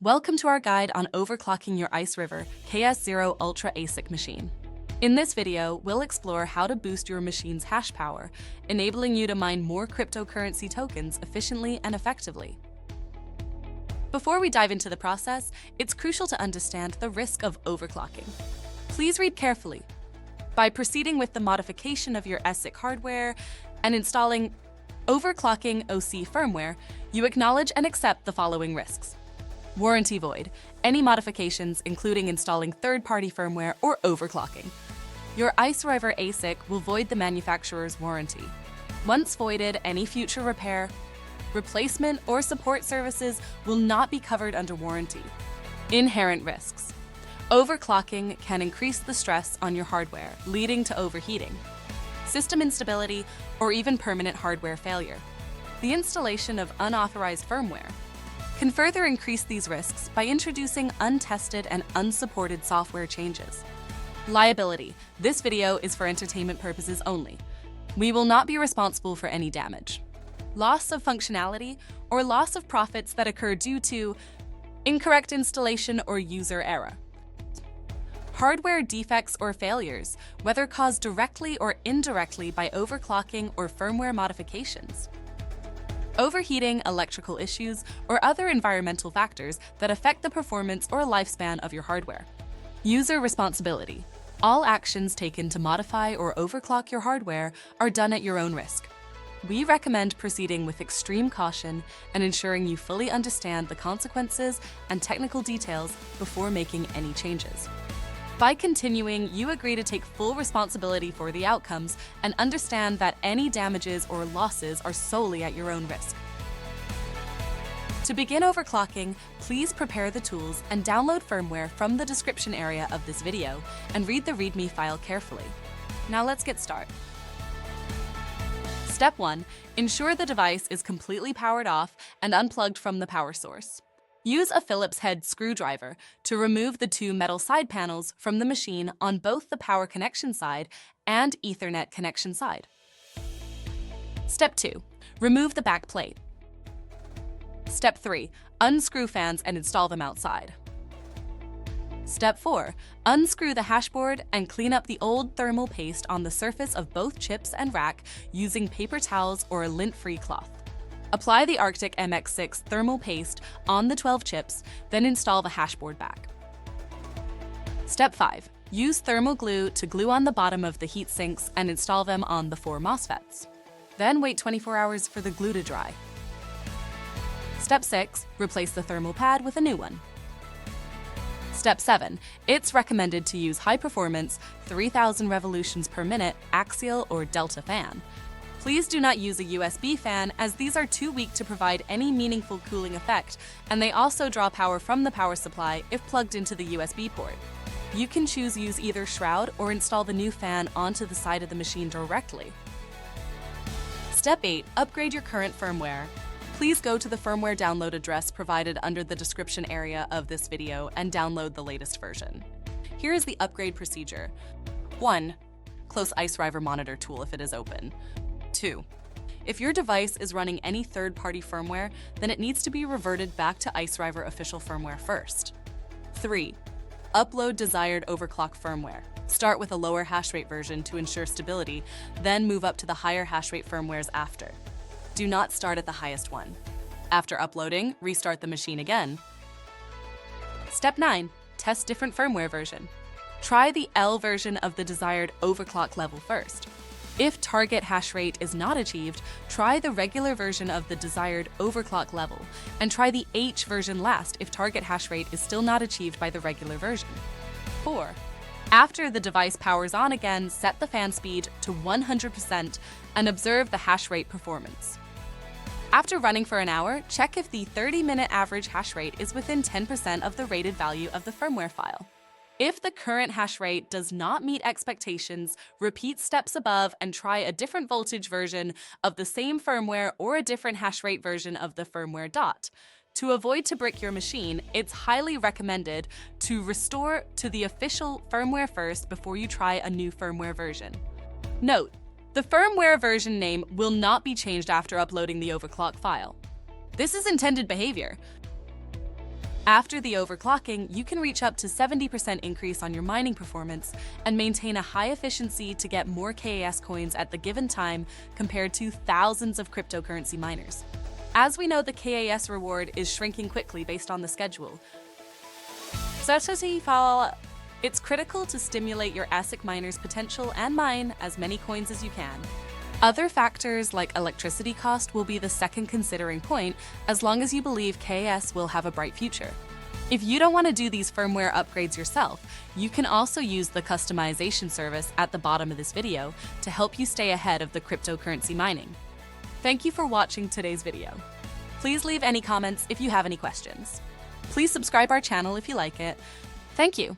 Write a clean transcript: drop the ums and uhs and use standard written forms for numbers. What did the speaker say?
Welcome to our guide on overclocking your IceRiver KS0 Ultra ASIC machine. In this video, we'll explore how to boost your machine's hash power, enabling you to mine more cryptocurrency tokens efficiently and effectively. Before we dive into the process, it's crucial to understand the risk of overclocking. Please read carefully. By proceeding with the modification of your ASIC hardware and installing Overclocking OC firmware, you acknowledge and accept the following risks. Warranty void, any modifications including installing third-party firmware or overclocking. Your IceRiver ASIC will void the manufacturer's warranty. Once voided, any future repair, replacement, or support services will not be covered under warranty. Inherent risks. Overclocking can increase the stress on your hardware, leading to overheating, system instability, or even permanent hardware failure. The installation of unauthorized firmware can further increase these risks by introducing untested and unsupported software changes. Liability. This video is for entertainment purposes only. We will not be responsible for any damage. Loss of functionality or loss of profits that occur due to incorrect installation or user error. Hardware defects or failures, whether caused directly or indirectly by overclocking or firmware modifications. Overheating, electrical issues, or other environmental factors that affect the performance or lifespan of your hardware. User responsibility. All actions taken to modify or overclock your hardware are done at your own risk. We recommend proceeding with extreme caution and ensuring you fully understand the consequences and technical details before making any changes. By continuing, you agree to take full responsibility for the outcomes and understand that any damages or losses are solely at your own risk. To begin overclocking, please prepare the tools and download firmware from the description area of this video and read the README file carefully. Now let's get started. Step 1. Ensure the device is completely powered off and unplugged from the power source. Use a Phillips head screwdriver to remove the two metal side panels from the machine on both the power connection side and Ethernet connection side. Step 2. Remove the back plate. Step 3. Unscrew fans and install them outside. Step 4. Unscrew the hashboard and clean up the old thermal paste on the surface of both chips and rack using paper towels or a lint-free cloth. Apply the Arctic MX6 thermal paste on the 12 chips, then install the hashboard back. Step 5. Use thermal glue to glue on the bottom of the heat sinks and install them on the 4 MOSFETs. Then wait 24 hours for the glue to dry. Step 6. Replace the thermal pad with a new one. Step 7. It's recommended to use high-performance 3,000 revolutions per minute axial or delta fan. Please do not use a USB fan as these are too weak to provide any meaningful cooling effect, and they also draw power from the power supply if plugged into the USB port. You can choose use either shroud or install the new fan onto the side of the machine directly. Step 8. Upgrade your current firmware. Please go to the firmware download address provided under the description area of this video and download the latest version. Here is the upgrade procedure. 1. Close IceRiver monitor tool if it is open. 2. If your device is running any third-party firmware, then it needs to be reverted back to IceRiver official firmware first. 3. Upload desired overclock firmware. Start with a lower hash rate version to ensure stability, then move up to the higher hash rate firmwares after. Do not start at the highest one. After uploading, restart the machine again. Step 9. Test different firmware version. Try the L version of the desired overclock level first. If target hash rate is not achieved, try the regular version of the desired overclock level, and try the H version last if target hash rate is still not achieved by the regular version. 4. After the device powers on again, set the fan speed to 100% and observe the hash rate performance. After running for an hour, check if the 30-minute average hash rate is within 10% of the rated value of the firmware file. If the current hash rate does not meet expectations, repeat steps above and try a different voltage version of the same firmware or a different hash rate version of the firmware dot. To avoid to brick your machine, it's highly recommended to restore to the official firmware first before you try a new firmware version. Note: the firmware version name will not be changed after uploading the overclock file. This is intended behavior. After the overclocking, you can reach up to 70% increase on your mining performance and maintain a high efficiency to get more KAS coins at the given time compared to thousands of cryptocurrency miners. As we know, the KAS reward is shrinking quickly based on the schedule. It's critical to stimulate your ASIC miner's potential and mine as many coins as you can. Other factors like electricity cost will be the second considering point, as long as you believe KAS will have a bright future. If you don't want to do these firmware upgrades yourself, you can also use the customization service at the bottom of this video to help you stay ahead of the cryptocurrency mining. Thank you for watching today's video. Please leave any comments if you have any questions. Please subscribe our channel if you like it. Thank you.